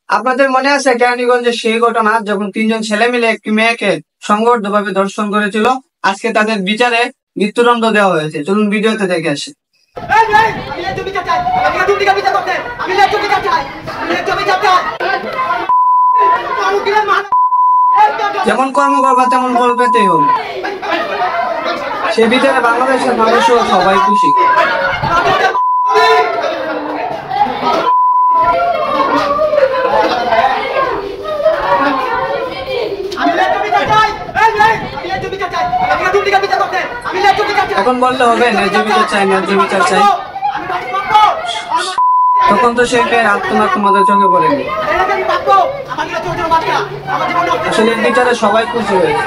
আপনাদের মনে আছে কেরানীগঞ্জের সেই ঘটনা যখন তিনজন ছেলে মিলে একটি মেয়েকে সংঘবদ্ধভাবে ধর্ষণ করেছিল? আজকে তাদের বিচারে মৃত্যুদণ্ড দেওয়া হয়েছে। চলুন ভিডিওতে দেখে আসি। যেমন কর্ম করবা তেমন ফল পেতেই হবে। সে বিচারে বাংলাদেশের মানুষও সবাই খুশি। এখন বলতে হবে ন্যায্য বিচার চাই, ন্যায্য বিচার চাই। তখন তো সে আত্মনাথ তোমাদের চোখে পড়েনি। আসলে এর বিচারে সবাই খুশি হয়েছে।